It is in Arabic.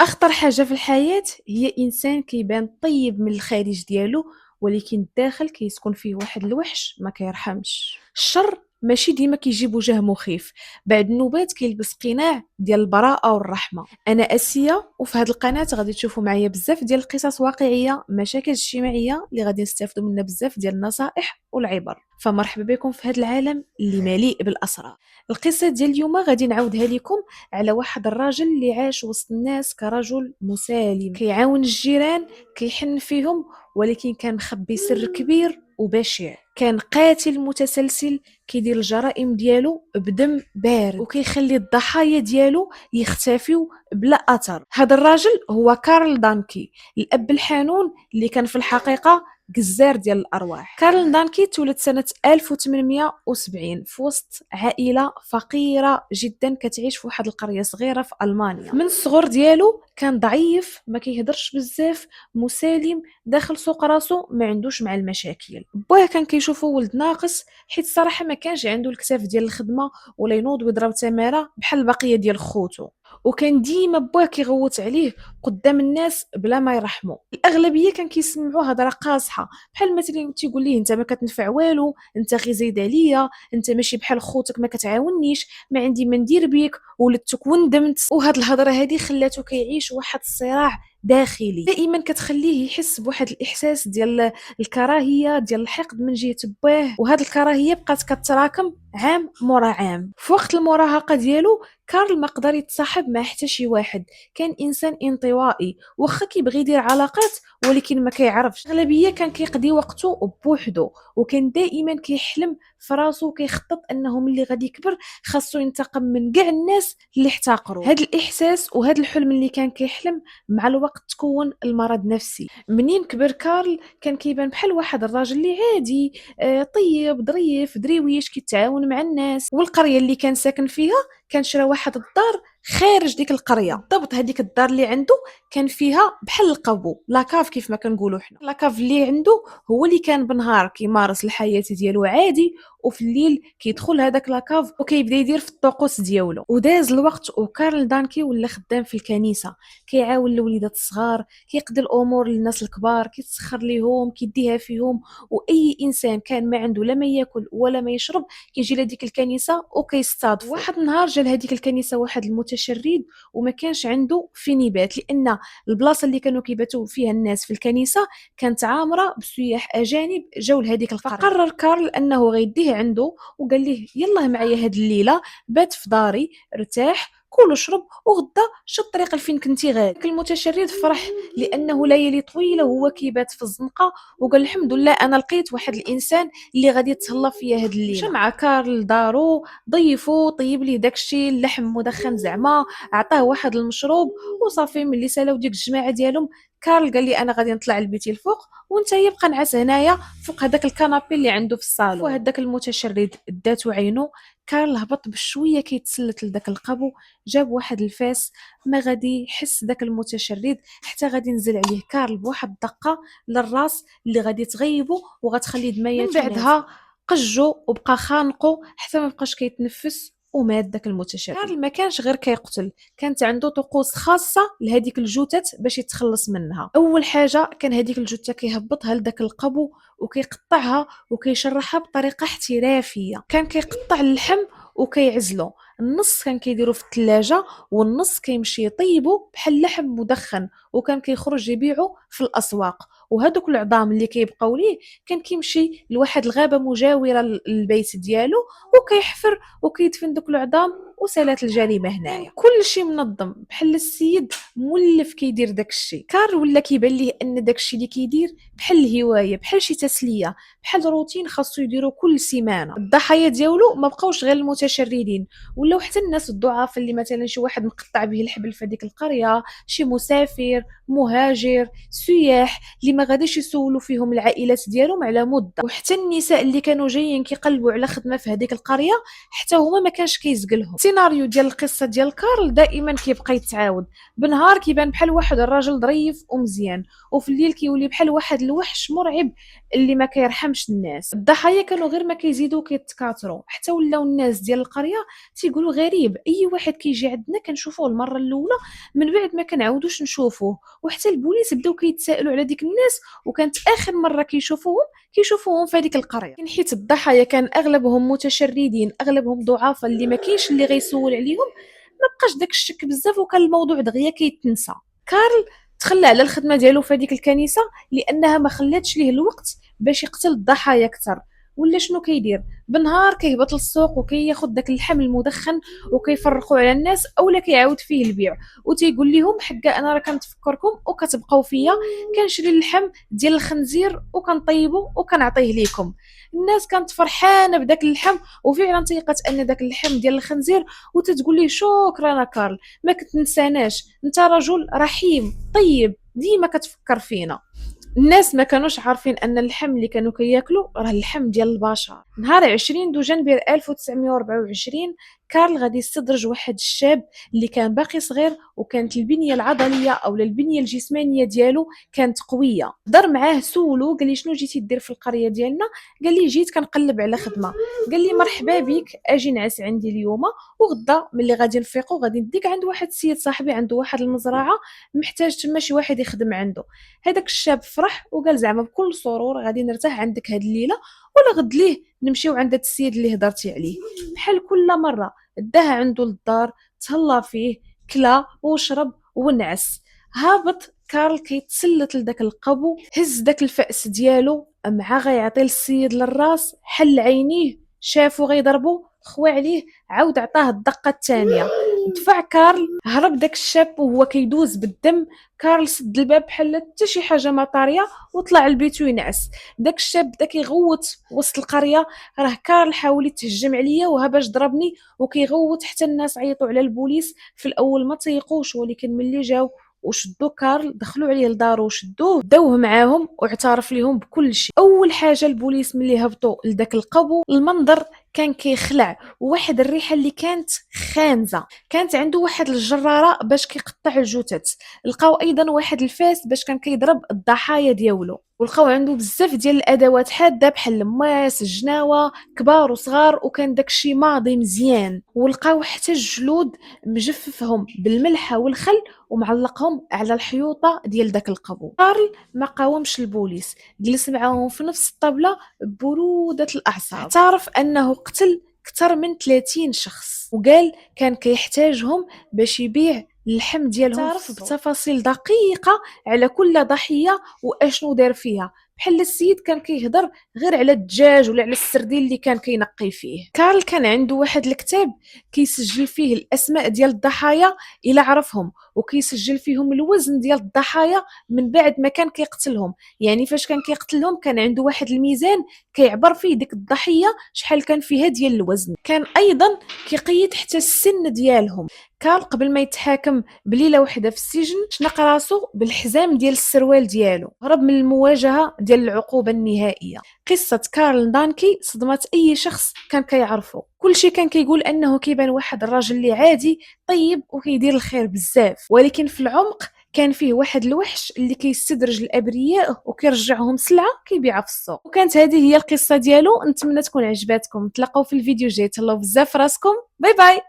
أخطر حاجة في الحياة هي إنسان كيبان طيب من الخارج ديالو، ولكن الداخل كيسكن فيه واحد الوحش ما كيرحمش. الشر ماشي ديما كيجيب وجه مخيف، بعد النوبات كيلبس قناع ديال البراءة والرحمة. أنا آسيا، وفي هاد القناة غادي تشوفوا معايا بزاف ديال القصص واقعية، مشاكل اجتماعية اللي غادي نستافدوا منها بزاف ديال النصائح والعبر. فمرحبا بكم في هاد العالم اللي مليء بالأسرار. القصة ديال اليوم غادي نعاودها لكم على واحد الراجل اللي عاش وسط الناس كرجل مسالم، كيعاون الجيران، كيحن فيهم، ولكن كان مخبي سر كبير وبشع. كان قاتل متسلسل كيدير الجرائم ديالو بدم بارد، وكيخلي الضحايا ديالو يختفيو بلا اثر. هذا الراجل هو كارل دانكي، الاب الحنون اللي كان في الحقيقه جزار ديال الارواح. كارل دانكي تولد سنه 1870 في وسط عائله فقيره جدا كتعيش في واحد القريه صغيره في المانيا. من الصغر ديالو كان ضعيف، ما كيهضرش بزاف، مسالم، داخل سوق راسو، ما عندوش مع المشاكل. بوه كان كيشوفو ولد ناقص، حيت الصراحه ما كانش عنده الكتاف ديال الخدمه ولا ينوض ويضرب تماره بحال البقيه ديال خوتو. وكان ديما بوه كيغوت عليه قدام الناس بلا ما يرحمو. الاغلبيه كان كيسمعوه هضره قاصحه، بحال مثلا تيقول ليه انت ما كتنفع والو، انت غي زايد عليا، انت ماشي بحال خوتك ما كتعاونيش، ما عندي ما ندير بيك، ولدتك وندمت. وهاد الهضره هذه خلاتو كيعيش واحد الصراع داخلي دائما كتخليه يحس بواحد الاحساس ديال الكراهيه ديال الحقد من جهه باه. وهاد الكراهيه بقات كتراكم عام مورا عام. في وقت المراهقه ديالو كارل ما قدر يتصاحب مع حتى شي واحد، كان انسان انطوائي، واخا كيبغي يدير علاقات ولكن ما كيعرفش. اغلبيه كان كيقضي وقته بوحدو، وكان دائما كيحلم في راسو كيخطط انه ملي غادي يكبر خاصو ينتقم من كاع الناس اللي احتقروا. هاد الاحساس وهاد الحلم اللي كان كيحلم مع الوقت تكون المرض نفسي. منين كبر كارل كان كيبان بحال واحد الراجل اللي عادي، طيب ظريف دريويش كيتعاون مع الناس. والقريه اللي كان ساكن فيها كان شرا واحد الدار خارج ديك القريه. بالضبط هذيك الدار اللي عنده كان فيها بحال القبو، لاكاف كيف ما كنقولوا حنا. لاكاف اللي عنده هو اللي كان بالنهار كيمارس الحياه ديالو عادي، وفي الليل كيدخل هذاك لاكاف وكيبدا يدير في الطقوس ديالو. وداز الوقت وكارل دانكي ولا خدام في الكنيسه، كيعاون الوليدات الصغار، كيقضي الامور للناس الكبار، كيتسخر ليهم، كيديها فيهم. واي انسان كان ما عنده لا ما ياكل ولا ما يشرب كيجي لهاديك الكنيسه وكيصطاد. واحد النهار جا لهاديك الكنيسه واحد المتشرد وما كانش عنده فين يبات، لان البلاصه اللي كانوا كيباتوا فيها الناس في الكنيسه كانت عامره بسياح اجانب جاو لهاديك القريه. فقرر كارل انه غيديه عنده وقال ليه يلاه معايا هاد الليله، بات في داري، ارتاح، كل وشرب، وغدا شد الطريق لفين كنتي غادي. المتشرد فرح لانه ليالي طويله وهو كيبات في الزنقه، وقال الحمد لله انا لقيت واحد الانسان اللي غادي يتهلا فيا هاد الليله. مشى مع كارل لدارو، ضيفو، طيب ليه داكشي اللحم مدخن زعما، عطاه واحد المشروب، وصافي ملي سالاو ديك الجماعه ديالهم كارل قال لي انا غادي نطلع لبيتي الفوق وانت يبقى نعس هنايا فوق هذاك الكنابي اللي عنده في الصالون. وهداك المتشرد داتو عينو، كارل هبط بشويه كيتسلت لداك القبو، جاب واحد الفاس، ما غادي يحس داك المتشرد حتى غادي نزل عليه كارل بواحد الدقه للراس اللي غادي تغيبو وغتخلي دمايات. من بعدها قجو وبقى خانقو حتى ما بقاش كيتنفس ومات داك المتشرد. كارل ما كانش غير كيقتل، كانت عنده طقوس خاصه لهذيك الجثث باش يتخلص منها. اول حاجه كان هذيك الجثه كيهبطها لداك القبو وكيقطعها وكيشرحها بطريقه احترافيه. كان كيقطع اللحم وكيعزلو، النص كان كيديرو في الثلاجه والنص كيمشي يطيبو بحال لحم مدخن، وكان كيخرج يبيعو في الاسواق. وهذوك العظام اللي كيبقاو ليه كان كيمشي لواحد الغابه مجاوره للبيت ديالو وكيحفر وكيدفن دوك العظام وسالات الجريمه هنايا. كل شيء منظم بحال السيد مولف كيدير داك الشيء. كار ولا كيبان ليه ان داك الشيء اللي كيدير بحال الهوايه، بحال شي تسليه، بحال روتين خاصو يديرو كل سيمانه. الضحايا ديالو ما بقاوش غير المتشردين، ولاو حتى الناس الضعاف اللي مثلا شي واحد مقطع به الحبل في هذيك القريه، شي مسافر، مهاجر، سياح اللي ما غاديش يسولوا فيهم العائلات ديالهم على مده. وحتى النساء اللي كانوا جايين كيقلبوا على خدمه في هذيك القريه حتى هما ما كانش كيزقلهم. السيناريو ديال القصه ديال كارل دائما كيبقى يتعاود. بنهار كيبان بحال واحد الراجل ظريف ومزيان، وفي الليل كيولي بحال واحد الوحش مرعب اللي ما كيرحمش الناس. الضحايا كانوا غير ما كيزيدوا كيتكاثروا، حتى ولاو الناس ديال القريه تيقولوا غريب، اي واحد كيجي عندنا كنشوفوه المره الاولى من بعد ما كنعاودوش نشوفوه. وحتى البوليس بداو كيتسائلوا على ديك الناس، وكانت اخر مره كيشوفوهم في هذيك القريه. حيت الضحايا كان اغلبهم متشردين، اغلبهم ضعاف اللي ما كاينش اللي غيسول عليهم، ما بقاش داك الشك بزاف، وكان الموضوع دغيا كيتنسى. كارل تخلى على الخدمه ديالو في هذيك الكنيسه لانها ما خلاتش ليه الوقت باش يقتل الضحايا اكثر. ولا شنو كيدير؟ بنهار كيهبط للسوق وكياخذ داك اللحم المدخن وكيفرقوا على الناس، اولا كيعاود فيه البيع وتيقول لهم حقا انا راه كنتفكركم وكتبقاو فيا، كنشري اللحم ديال الخنزير وكنطيبو وكنعطيه ليكم. الناس كانت فرحانه بداك اللحم، وفعلا تيقات ان داك اللحم ديال الخنزير، وتتقول ليه شكرا كارل، ما كتنساناش، انت رجل رحيم طيب ديما كتفكر فينا. الناس ما كانوش عارفين ان اللحم اللي كانوا كياكلوا راه اللحم ديال البشر. نهار 20 دجنبر 1924 كارل غادي يستدرج واحد الشاب اللي كان باقي صغير، وكانت البنيه العضليه او البنيه الجسمانيه ديالو كانت قويه. دار معاه سولو، قال لي شنو جيتي دير في القريه ديالنا؟ قال لي جيت كنقلب على خدمه. قال لي مرحبا بك، اجي نعس عندي اليوم، وغدا ملي غادي نفيقوا غادي نديك عند واحد السيد صاحبي عنده واحد المزرعه محتاج تما شي واحد يخدم عنده. هذاك الشاب فرح وقال زعما بكل سرور غادي نرتاح عندك هاد الليله، ولا غد ليه نمشيو عند هاد السيد اللي هضرتي عليه. بحال كل مره داه عنده للدار، تهلا فيه، كلا وشرب ونعس. هابط كارل كيتسلت لداك القبو، هز داك الفأس ديالو مع غيعطي للسيد للراس، حل عينيه شافو غيضربو، خوا عليه، عاود عطاه الدقه الثانيه. دفع كارل، هرب داك الشاب وهو كيدوز بالدم. كارل سد الباب بحال حتى شي حاجه ما طاريه وطلع لبيتو ينعس. داك الشاب بدا كيغوت وسط القريه، راه كارل حاول يتهجم عليا وها باش ضربني، وكيغوت حتى الناس عيطوا على البوليس. في الاول ما تيقوش، ولكن ملي جاو وشدوا كارل دخلوا عليه لدارو وشدوه داوه معاهم واعترف لهم بكل شيء. اول حاجه البوليس ملي هبطوا لداك القبو، المنظر كان كيخلع، وواحد الريحه اللي كانت خانزه. كانت عنده واحد الجراره باش كيقطع الجثث. لقاو ايضا واحد الفاس باش كان كيضرب الضحايا ديالو، ولقاو عنده بزاف ديال الادوات حاده بحال الماس، الجناوه، كبار وصغار، وكان داكشي ماضي مزيان. ولقاو حتى الجلود مجففهم بالملحه والخل ومعلقهم على الحيوطه ديال داك القبو. كارل ما قاومش البوليس، جلس معاهم في نفس الطابله ببروده الاعصاب. اعترف انه قتل اكثر من 30 شخص، وقال كان كيحتاجهم باش يبيع اللحم ديالهم. تعرف بتفاصيل دقيقه على كل ضحيه واشنو دار فيها، بحال السيد كان كيهضر غير على الدجاج ولا على السردين اللي كان كينقي فيه. كارل كان عنده واحد الكتاب كيسجل فيه الاسماء ديال الضحايا الا عرفهم، وكيسجل فيهم الوزن ديال الضحايا من بعد ما كان كيقتلهم. يعني فاش كان كيقتلهم كان عنده واحد الميزان كيعبر فيه ديك الضحيه شحال كان فيها ديال الوزن. كان ايضا كيقيد حتى السن ديالهم. كان قبل ما يتحاكم بليله وحده في السجن شنق راسو بالحزام ديال السروال ديالو، هرب من المواجهه ديال العقوبه النهائيه. قصه كارل دانكي صدمت اي شخص كان كيعرفه. كلشي كان كيقول انه كيبان واحد الراجل اللي عادي طيب وكيدير الخير بزاف، ولكن في العمق كان فيه واحد الوحش اللي كيستدرج الابرياء وكيرجعهم سلعه كيبيعها في السوق. وكانت هذه هي القصه ديالو. نتمنى تكون عجباتكم. نتلاقاو في الفيديو الجاي. تهلاو بزاف راسكم. باي باي.